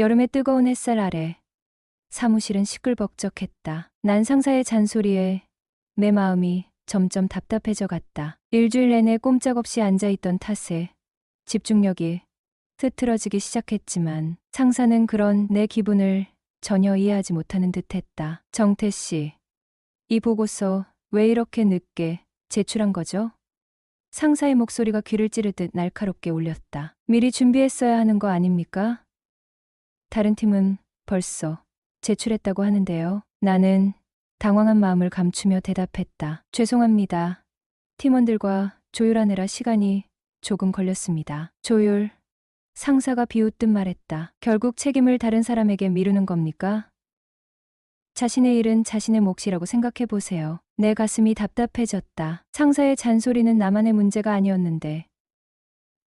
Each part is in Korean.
여름의 뜨거운 햇살 아래 사무실은 시끌벅적했다. 난 상사의 잔소리에 내 마음이 점점 답답해져 갔다. 일주일 내내 꼼짝없이 앉아있던 탓에 집중력이 흐트러지기 시작했지만 상사는 그런 내 기분을 전혀 이해하지 못하는 듯했다. 정태 씨, 이 보고서 왜 이렇게 늦게 제출한 거죠? 상사의 목소리가 귀를 찌르듯 날카롭게 울렸다. 미리 준비했어야 하는 거 아닙니까? 다른 팀은 벌써 제출했다고 하는데요. 나는 당황한 마음을 감추며 대답했다. 죄송합니다. 팀원들과 조율하느라 시간이 조금 걸렸습니다. 조율. 상사가 비웃듯 말했다. 결국 책임을 다른 사람에게 미루는 겁니까? 자신의 일은 자신의 몫이라고 생각해 보세요. 내 가슴이 답답해졌다. 상사의 잔소리는 나만의 문제가 아니었는데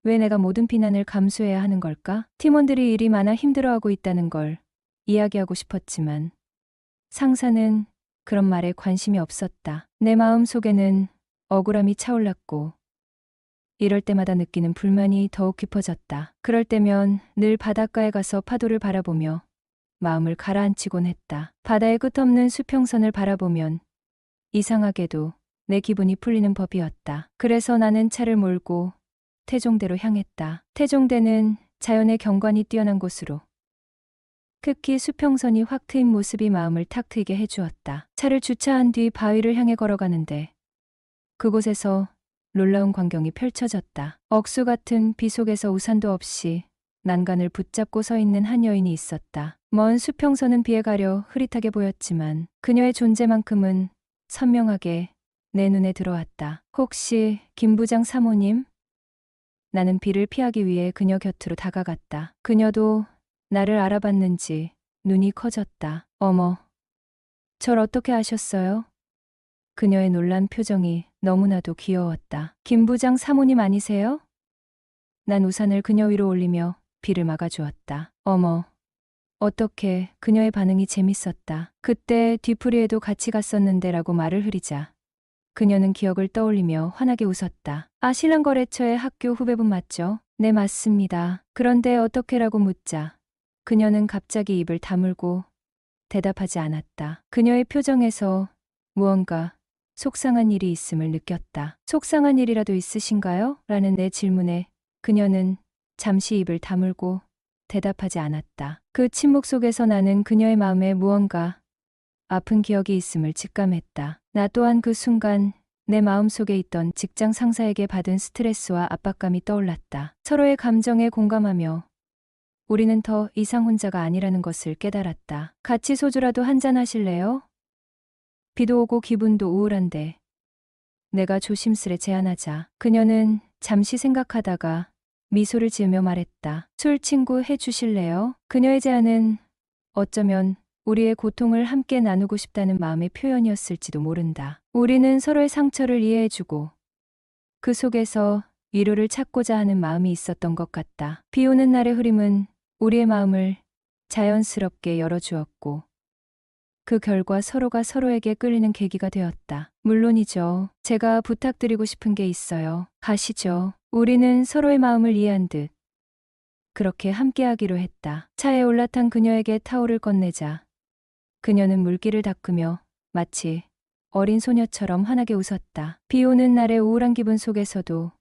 왜 내가 모든 비난을 감수해야 하는 걸까? 팀원들이 일이 많아 힘들어하고 있다는 걸 이야기하고 싶었지만 상사는 그런 말에 관심이 없었다. 내 마음 속에는 억울함이 차올랐고 이럴 때마다 느끼는 불만이 더욱 깊어졌다. 그럴 때면 늘 바닷가에 가서 파도를 바라보며 마음을 가라앉히곤 했다. 바다의 끝없는 수평선을 바라보면 이상하게도 내 기분이 풀리는 법이었다. 그래서 나는 차를 몰고 태종대로 향했다. 태종대는 자연의 경관이 뛰어난 곳으로 특히 수평선이 확 트인 모습이 마음을 탁 트이게 해주었다. 차를 주차한 뒤 바위를 향해 걸어가는데 그곳에서 놀라운 광경이 펼쳐졌다. 억수 같은 비 속에서 우산도 없이 난간을 붙잡고 서 있는 한 여인이 있었다. 먼 수평선은 비에 가려 흐릿하게 보였지만 그녀의 존재만큼은 선명하게 내 눈에 들어왔다. 혹시 김 부장 사모님? 나는 비를 피하기 위해 그녀 곁으로 다가갔다. 그녀도 나를 알아봤는지 눈이 커졌다. 어머, 절 어떻게 아셨어요? 그녀의 놀란 표정이 너무나도 귀여웠다. 김 부장 사모님 아니세요? 난 우산을 그녀 위로 올리며 비를 막아주었다. 어머, 어떻게. 그녀의 반응이 재밌었다. 그때 뒤풀이에도 같이 갔었는데 라고 말을 흐리자 그녀는 기억을 떠올리며 환하게 웃었다. 아, 신랑거래처의 학교 후배분 맞죠? 네, 맞습니다. 그런데 어떻게라고 묻자 그녀는 갑자기 입을 다물고 대답하지 않았다. 그녀의 표정에서 무언가 속상한 일이 있음을 느꼈다. 속상한 일이라도 있으신가요? 라는 내 질문에 그녀는 잠시 입을 다물고 대답하지 않았다. 그 침묵 속에서 나는 그녀의 마음에 무언가 아픈 기억이 있음을 직감했다. 나 또한 그 순간 내 마음속에 있던 직장 상사에게 받은 스트레스와 압박감이 떠올랐다. 서로의 감정에 공감하며 우리는 더 이상 혼자가 아니라는 것을 깨달았다. 같이 소주라도 한잔 하실래요? 비도 오고 기분도 우울한데 내가 조심스레 제안하자 그녀는 잠시 생각하다가 미소를 지으며 말했다. 술 친구 해주실래요? 그녀의 제안은 어쩌면 우리의 고통을 함께 나누고 싶다는 마음의 표현이었을지도 모른다. 우리는 서로의 상처를 이해해주고 그 속에서 위로를 찾고자 하는 마음이 있었던 것 같다. 비 오는 날의 흐림은 우리의 마음을 자연스럽게 열어주었고 그 결과 서로가 서로에게 끌리는 계기가 되었다. 물론이죠. 제가 부탁드리고 싶은 게 있어요. 가시죠. 우리는 서로의 마음을 이해한 듯 그렇게 함께하기로 했다. 차에 올라탄 그녀에게 타올을 건네자 그녀는 물기를 닦으며 마치 어린 소녀처럼 환하게 웃었다. 비 오는 날의 우울한 기분 속에서도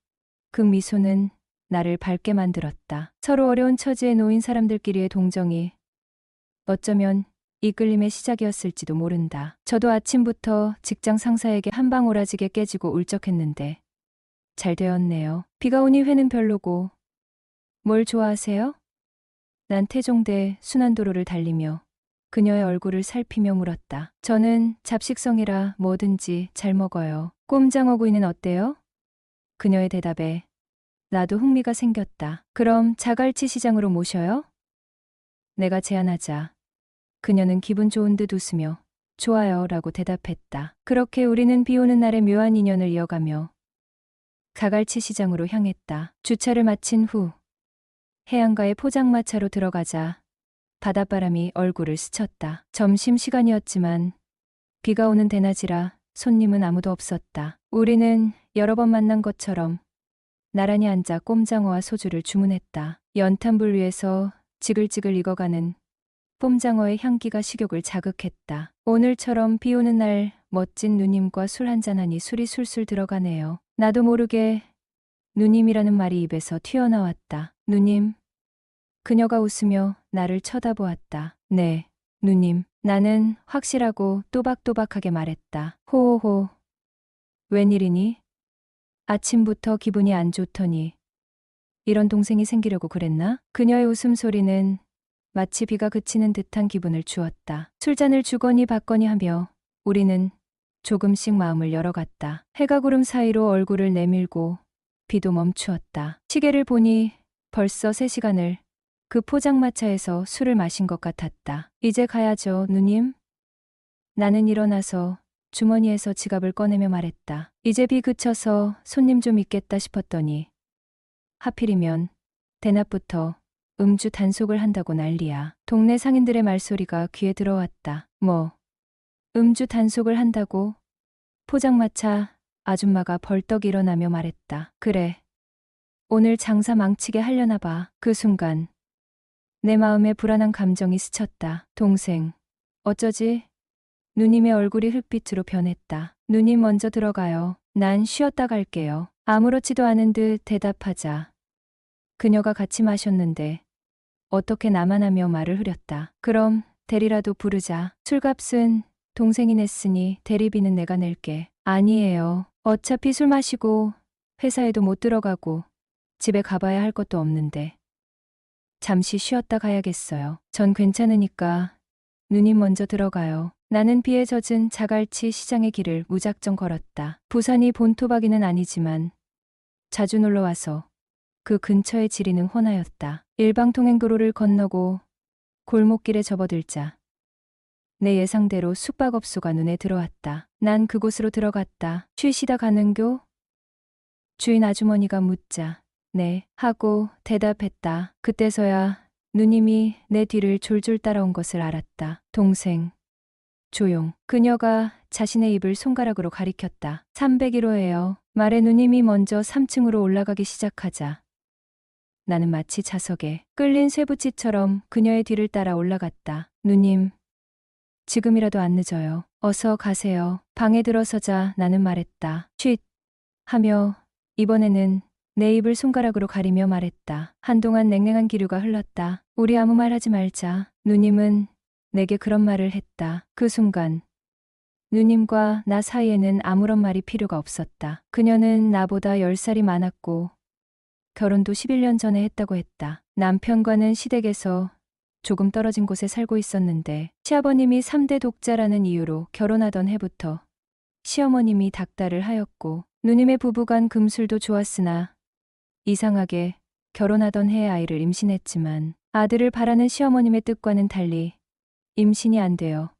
그 미소는 나를 밝게 만들었다. 서로 어려운 처지에 놓인 사람들끼리의 동정이 어쩌면 이끌림의 시작이었을지도 모른다. 저도 아침부터 직장 상사에게 한 방 오라지게 깨지고 울적했는데 잘 되었네요. 비가 오니 회는 별로고. 뭘 좋아하세요? 난 태종대 순환도로를 달리며 그녀의 얼굴을 살피며 물었다. 저는 잡식성이라 뭐든지 잘 먹어요. 꼼장어구이는 어때요? 그녀의 대답에 나도 흥미가 생겼다. 그럼 자갈치 시장으로 모셔요? 내가 제안하자 그녀는 기분 좋은 듯 웃으며 좋아요 라고 대답했다. 그렇게 우리는 비 오는 날의 묘한 인연을 이어가며 자갈치 시장으로 향했다. 주차를 마친 후 해안가의 포장마차로 들어가자 바닷바람이 얼굴을 스쳤다. 점심시간이었지만 비가 오는 대낮이라 손님은 아무도 없었다. 우리는 여러 번 만난 것처럼 나란히 앉아 꼼장어와 소주를 주문했다. 연탄불 위에서 지글지글 익어가는 봄장어의 향기가 식욕을 자극했다. 오늘처럼 비 오는 날 멋진 누님과 술 한잔하니 술이 술술 들어가네요. 나도 모르게 누님이라는 말이 입에서 튀어나왔다. 누님. 그녀가 웃으며 나를 쳐다보았다. 네, 누님. 나는 확실하고 또박또박하게 말했다. 호호호. 웬일이니? 아침부터 기분이 안 좋더니 이런 동생이 생기려고 그랬나? 그녀의 웃음소리는 마치 비가 그치는 듯한 기분을 주었다. 술잔을 주거니 받거니 하며 우리는 조금씩 마음을 열어갔다. 해가 구름 사이로 얼굴을 내밀고 비도 멈추었다. 시계를 보니 벌써 3시간을 그 포장마차에서 술을 마신 것 같았다. 이제 가야죠, 누님. 나는 일어나서 주머니에서 지갑을 꺼내며 말했다. 이제 비 그쳐서 손님 좀 있겠다 싶었더니 하필이면 대낮부터 음주 단속을 한다고 난리야. 동네 상인들의 말소리가 귀에 들어왔다. 뭐, 음주 단속을 한다고? 포장마차 아줌마가 벌떡 일어나며 말했다. 그래. 오늘 장사 망치게 하려나 봐. 그 순간 내 마음에 불안한 감정이 스쳤다. 동생, 어쩌지? 누님의 얼굴이 흙빛으로 변했다. 누님 먼저 들어가요. 난 쉬었다 갈게요. 아무렇지도 않은 듯 대답하자 그녀가 같이 마셨는데 어떻게 나만 하며 말을 흐렸다. 그럼 대리라도 부르자. 술값은 동생이 냈으니 대리비는 내가 낼게. 아니에요. 어차피 술 마시고 회사에도 못 들어가고 집에 가봐야 할 것도 없는데 잠시 쉬었다 가야겠어요. 전 괜찮으니까 누님 먼저 들어가요. 나는 비에 젖은 자갈치 시장의 길을 무작정 걸었다. 부산이 본토박이는 아니지만 자주 놀러와서 그 근처에 지리는 혼하였다. 일방통행도로를 건너고 골목길에 접어들자 내 예상대로 숙박업소가 눈에 들어왔다. 난 그곳으로 들어갔다. 쉬시다 가는교? 주인 아주머니가 묻자 네 하고 대답했다. 그때서야 누님이 내 뒤를 졸졸 따라온 것을 알았다. 동생. 조용. 그녀가 자신의 입을 손가락으로 가리켰다. 301호예요. 말에 누님이 먼저 3층으로 올라가기 시작하자 나는 마치 자석에 끌린 쇠붙이처럼 그녀의 뒤를 따라 올라갔다. 누님, 지금이라도 안 늦어요. 어서 가세요. 방에 들어서자 나는 말했다. 쉿! 하며 이번에는 내 입을 손가락으로 가리며 말했다. 한동안 냉랭한 기류가 흘렀다. 우리 아무 말 하지 말자. 누님은 내게 그런 말을 했다. 그 순간 누님과 나 사이에는 아무런 말이 필요가 없었다. 그녀는 나보다 10살이 많았고 결혼도 11년 전에 했다고 했다. 남편과는 시댁에서 조금 떨어진 곳에 살고 있었는데 시아버님이 3대 독자라는 이유로 결혼하던 해부터 시어머님이 닥달을 하였고 누님의 부부간 금술도 좋았으나 이상하게 결혼하던 해에 아이를 임신했지만 아들을 바라는 시어머님의 뜻과는 달리 임신이 안 되어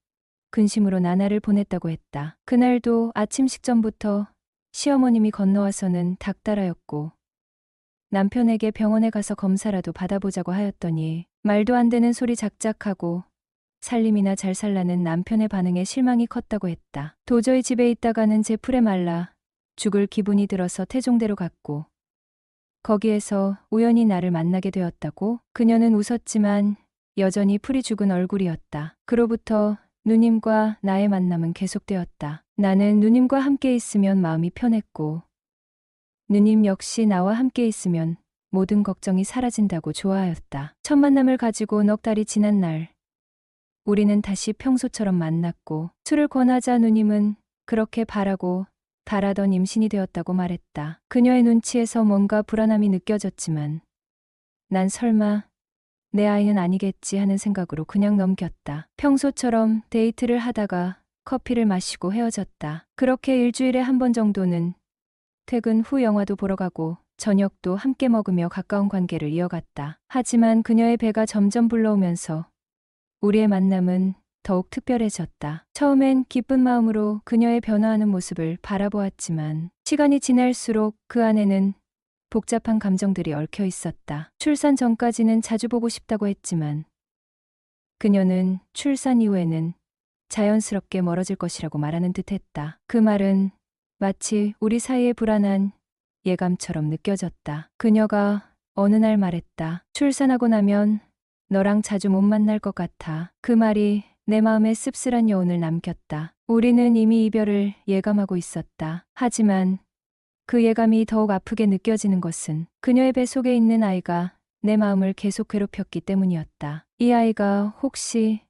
근심으로 나날을 보냈다고 했다. 그날도 아침 식전부터 시어머님이 건너와서는 닥달하였고 남편에게 병원에 가서 검사라도 받아보자고 하였더니 말도 안 되는 소리 작작하고 살림이나 잘 살라는 남편의 반응에 실망이 컸다고 했다. 도저히 집에 있다가는 제 풀에 말라 죽을 기분이 들어서 태종대로 갔고 거기에서 우연히 나를 만나게 되었다고. 그녀는 웃었지만 여전히 풀이 죽은 얼굴이었다. 그로부터 누님과 나의 만남은 계속되었다. 나는 누님과 함께 있으면 마음이 편했고 누님 역시 나와 함께 있으면 모든 걱정이 사라진다고 좋아하였다. 첫 만남을 가지고 넉 달이 지난 날 우리는 다시 평소처럼 만났고 술을 권하자 누님은 그렇게 바라고 바라던 임신이 되었다고 말했다. 그녀의 눈치에서 뭔가 불안함이 느껴졌지만 난 설마 내 아이는 아니겠지 하는 생각으로 그냥 넘겼다. 평소처럼 데이트를 하다가 커피를 마시고 헤어졌다. 그렇게 일주일에 한 번 정도는 퇴근 후 영화도 보러 가고 저녁도 함께 먹으며 가까운 관계를 이어갔다. 하지만 그녀의 배가 점점 불러오면서 우리의 만남은 더욱 특별해졌다. 처음엔 기쁜 마음으로 그녀의 변화하는 모습을 바라보았지만 시간이 지날수록 그 안에는 복잡한 감정들이 얽혀 있었다. 출산 전까지는 자주 보고 싶다고 했지만 그녀는 출산 이후에는 자연스럽게 멀어질 것이라고 말하는 듯했다. 그 말은 마치 우리 사이의 불안한 예감처럼 느껴졌다. 그녀가 어느 날 말했다. 출산하고 나면 너랑 자주 못 만날 것 같아. 그 말이 내 마음에 씁쓸한 여운을 남겼다. 우리는 이미 이별을 예감하고 있었다. 하지만 그 예감이 더욱 아프게 느껴지는 것은 그녀의 뱃속에 있는 아이가 내 마음을 계속 괴롭혔기 때문이었다. 이 아이가 혹시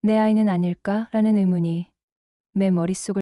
내 아이는 아닐까라는 의문이 내 머릿속을